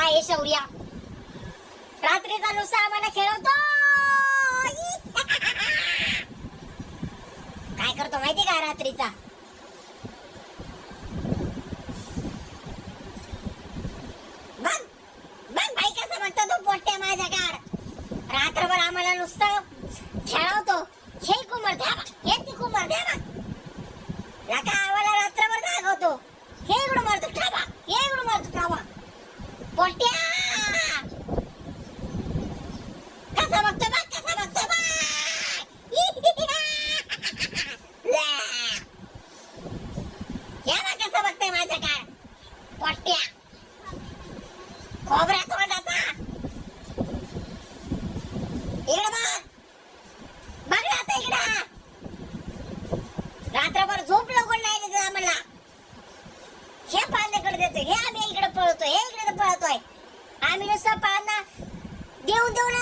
आहे शौर्या. रात्रीचा नुसता आम्हाला खेळवतो. काय करतो माहिती का रात्रीचा? बघ बघ भाई कसं बघतो तो पोट्या माझ्या गाड. रात्रभर आम्हाला नुसतं खेळवतो. हे कुमार द्या बा, हे ती कुमार द्या बा. लका आम्हाला रात्रभर जागवतो. हे इकडं मारतो ठाबा, हे इकडं मारतो ठाबा. पोट्या कसा बघतो बघ, कसा बघतो बघ. या बघ कसं बघतोय माझ्या गाड. पोट्या खोबऱ्या तोंडाचा. इकडं बघ, बघ ना आता इकडं. रात्रभर झोप लवकर नाही देत आम्हाला. हे पाण्याकडे देतोय, हे आम्ही इकडे पळतोय, हे इकडे पळतोय. आम्ही नुसतं पाना देऊन देऊन